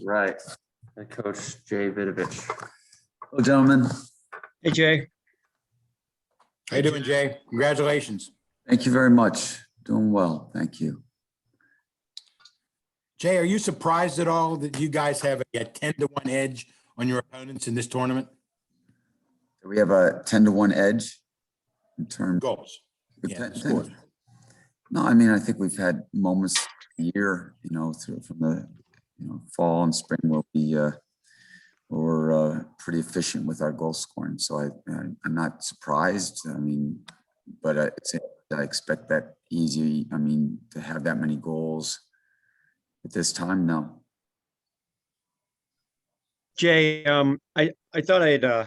right. Head coach Jay Vidovich. Hello, gentlemen. Hey, Jay. How you doing, Jay? Congratulations. Thank you very much. Doing well. Thank you. Jay, are you surprised at all that you guys have a 10-1 edge on your opponents in this tournament? We have a 10-1 edge in terms Goals. of Yeah, scores. No, I mean, I think we've had moments a year, from the, fall and spring where we were pretty efficient with our goal scoring. So I'm not surprised. I mean, but I expect that easy. I mean, to have that many goals at this time, no. Jay, I thought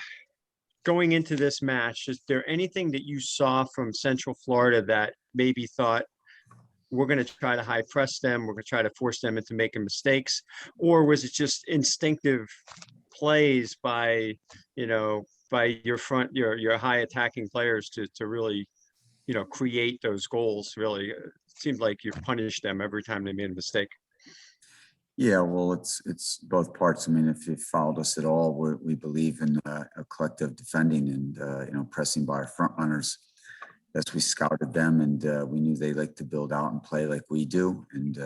going into this match, is there anything that you saw from Central Florida that maybe thought we're going to try to high press them, we're going to try to force them into making mistakes, or was it just instinctive plays by your high attacking players to really, create those goals? Really, it seemed like you punished them every time they made a mistake. Yeah, well, it's both parts. I mean, if you followed us at all, we believe in a collective defending and pressing by our front runners. As we scouted them, and we knew they like to build out and play like we do, and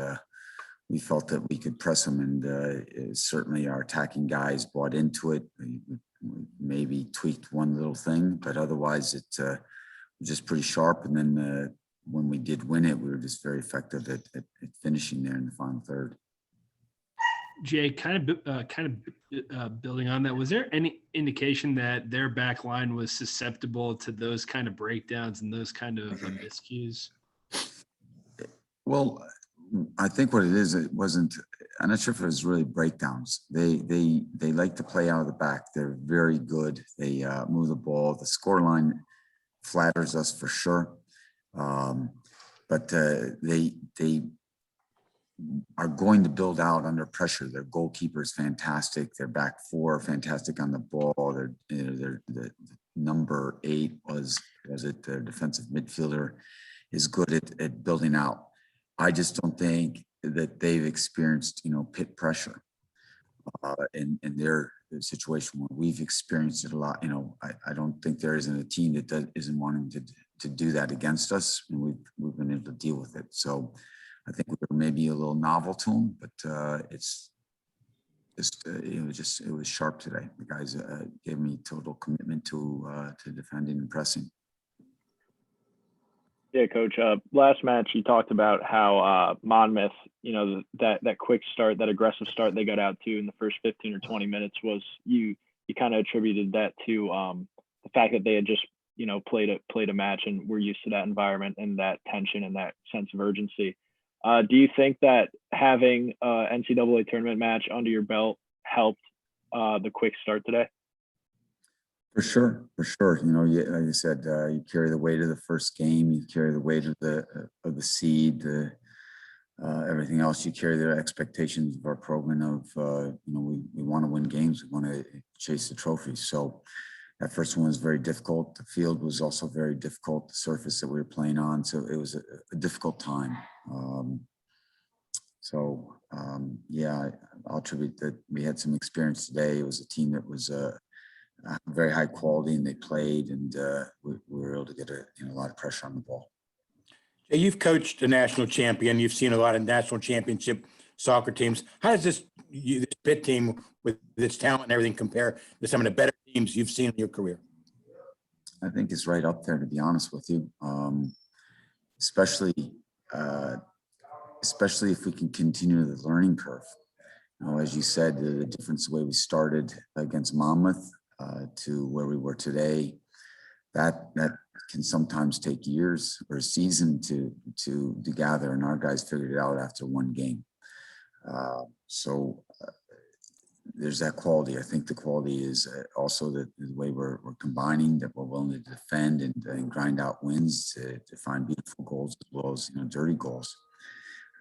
we felt that we could press them. And certainly our attacking guys bought into it. We maybe tweaked one little thing, but otherwise it was just pretty sharp. And then when we did win it, we were just very effective at finishing there in the final third. Jay, kind of building on that, was there any indication that their back line was susceptible to those kind of breakdowns and those kind of miscues? Well, I think what it is, I'm not sure if it was really breakdowns. They like to play out of the back. They're very good. They move the ball. The scoreline flatters us for sure. But they are going to build out under pressure. Their goalkeeper is fantastic. Their back four are fantastic on the ball. Their number 8 was it their defensive midfielder is good at building out. I just don't think that they've experienced Pitt pressure in their situation where we've experienced it a lot. I don't think there isn't a team that isn't wanting to do that against us, and we've been able to deal with it. So I think we were maybe a little novel to them, but it was sharp today. The guys gave me total commitment to defending and pressing. Yeah, Coach. Last match you talked about how Monmouth, that quick start, that aggressive start they got out to in the first 15 or 20 minutes was you kind of attributed that to the fact that they had just played a match and were used to that environment and that tension and that sense of urgency. Do you think that having an NCAA tournament match under your belt helped the quick start today? For sure. Like I said, you carry the weight of the first game, you carry the weight of the seed, everything else. You carry the expectations of our program of we want to win games, we want to chase the trophy. So that first one was very difficult. The field was also very difficult, the surface that we were playing on. So it was a difficult time. I'll attribute that we had some experience today. It was a team that was very high quality, and they played, and we were able to get a lot of pressure on the ball. Jay, you've coached a national champion. You've seen a lot of national championship soccer teams. How does this Pitt team with its talent and everything compare to some of the better teams you've seen in your career? I think it's right up there, to be honest with you. Especially if we can continue the learning curve. As you said, the difference the way we started against Monmouth to where we were today, that can sometimes take years or a season to gather, and our guys figured it out after one game. There's that quality. I think the quality is also the way we're combining, that we're willing to defend and grind out wins to find beautiful goals as well as dirty goals.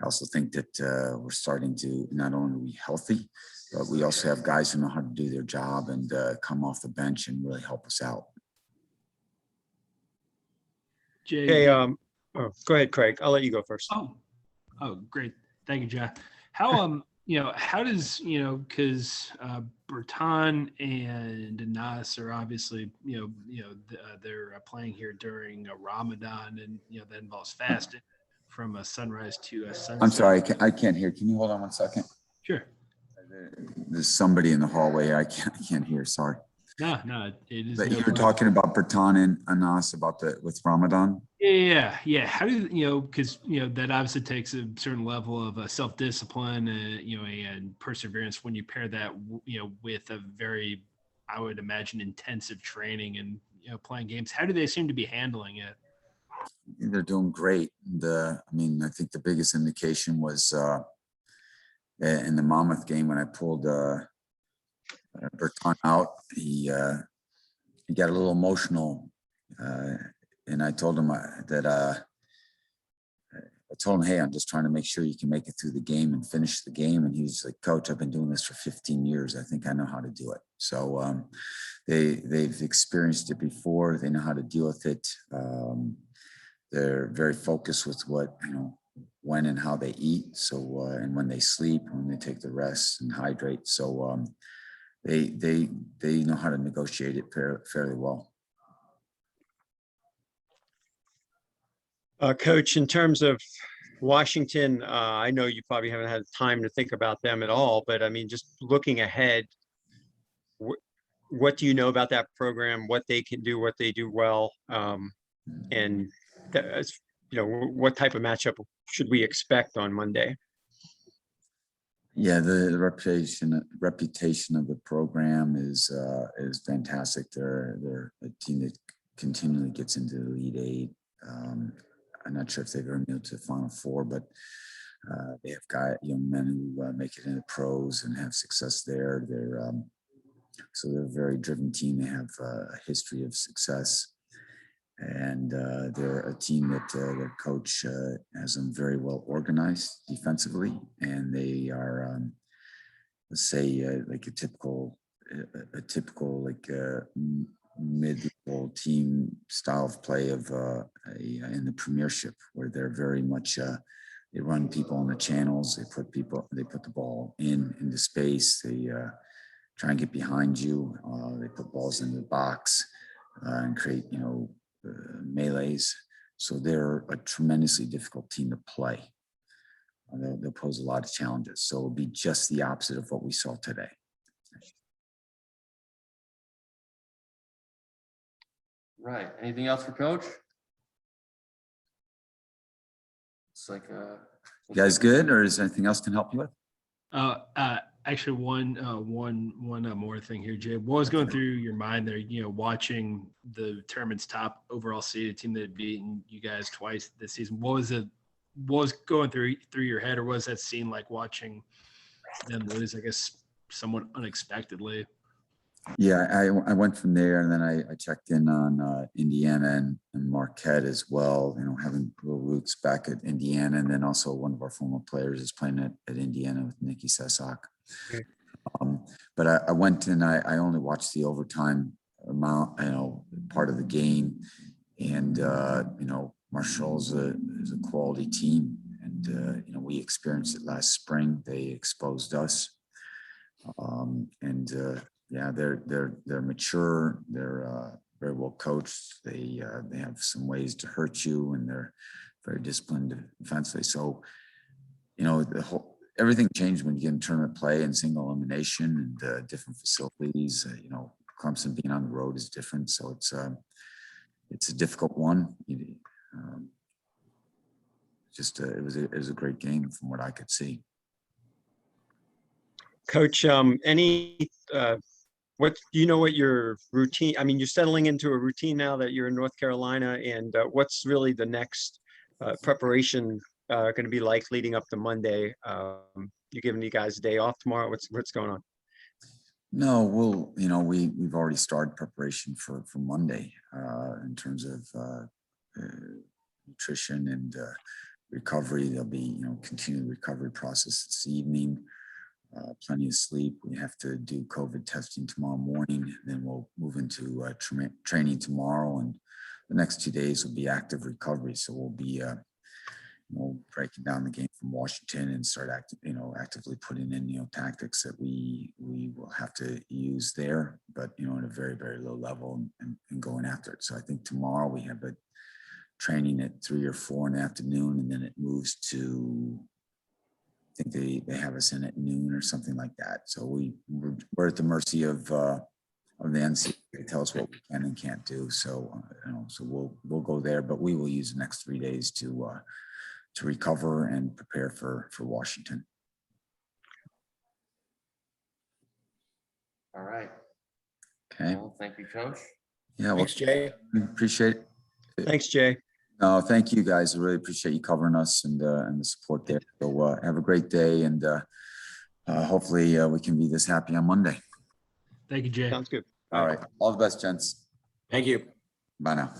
I also think that we're starting to not only be healthy, but we also have guys who know how to do their job and come off the bench and really help us out. Jay, Hey, go ahead, Craig. I'll let you go first. Oh, great. Thank you, Jay. How how does, because Bertan and Nas are obviously, they're playing here during Ramadan, and, that involves fasting from a sunrise to a sunset. I'm sorry, I can't hear. Can you hold on one second? Sure. There's somebody in the hallway. I can't hear. Sorry. No, it is. But no you're problem. talking about Bertan and Anas about with Ramadan. Yeah. How do because that obviously takes a certain level of self-discipline, and perseverance when you pair that, with a very, I would imagine, intensive training and playing games. How do they seem to be handling it? They're doing great. I think the biggest indication was in the Monmouth game when I pulled Bertan out. He got a little emotional, and I told him I told him, hey, I'm just trying to make sure you can make it through the game and finish the game. And he's like, Coach, I've been doing this for 15 years. I think I know how to do it. So they've experienced it before. They know how to deal with it. They're very focused with when and how they eat. So, and when they sleep, when they take the rest and hydrate. So they know how to negotiate it fairly well. Coach, in terms of Washington, I know you probably haven't had time to think about them at all, but I mean, just looking ahead, what do you know about that program, what they can do, what they do well, and what type of matchup should we expect on Monday? Yeah, the reputation of the program is fantastic. They're a team that continually gets into the Elite Eight. I'm not sure if they've ever made it to the Final Four, but they have got young men who make it into pros and have success there. So they're a very driven team. They have a history of success, and they're a team that their coach has them very well organized defensively, and they are, let's say, like a typical mid-level team style of play of in the Premiership, where they're very much they run people in the channels. They put the ball into space. They try and get behind you. They put balls in the box and create melees. So they're a tremendously difficult team to play. They'll pose a lot of challenges. So it'll be just the opposite of what we saw today. Right. Anything else for Coach? It's like You guys good, or is there anything else can help you with? Actually, one more thing here, Jay. What was going through your mind there? Watching the tournament's top overall seeded team that had beaten you guys twice this season. What was going through your head, or was that scene like watching them lose? I guess somewhat unexpectedly. Yeah, I went from there, and then I checked in on Indiana and Marquette as well. Having little roots back at Indiana, and then also one of our former players is playing at Indiana with Nikki Sesak. Okay. But I went and I only watched the overtime amount, part of the game, and Marshall is a quality team, and we experienced it last spring. They exposed us, yeah, they're mature. They're very well coached. They have some ways to hurt you, and they're very disciplined defensively. So, everything changed when you get in tournament play and single elimination and different facilities. Clemson being on the road is different, so it's a difficult one. It was a great game from what I could see. Coach, what do you know what your routine? I mean, you're settling into a routine now that you're in North Carolina, and what's really the next preparation going to be like leading up to Monday? You giving you guys a day off tomorrow? What's going on? No, we've already started preparation for Monday in terms of nutrition and recovery. There'll be continued recovery process this evening. Plenty of sleep. We have to do COVID testing tomorrow morning. Then we'll move into training tomorrow, and the next 2 days will be active recovery. So we'll be breaking down the game from Washington and start actively putting in, tactics that we will have to use there, but, at a very, very low level and going after it. So I think tomorrow we have a training at 3 or 4 in the afternoon, and then it moves to, I think they have us in at noon or something like that. So we're at the mercy of the NCAA to tell us what we can and can't do. So, so we'll go there, but we will use the next 3 days to recover and prepare for Washington. All right. Okay. Well, thank you, Coach. Yeah. Well, Thanks, Jay. appreciate it. Thanks, Jay. No, thank you guys. I really appreciate you covering us and the support there. So have a great day, and hopefully we can be this happy on Monday. Thank you, Jay. Sounds good. All right. All the best, gents. Thank you. Bye now.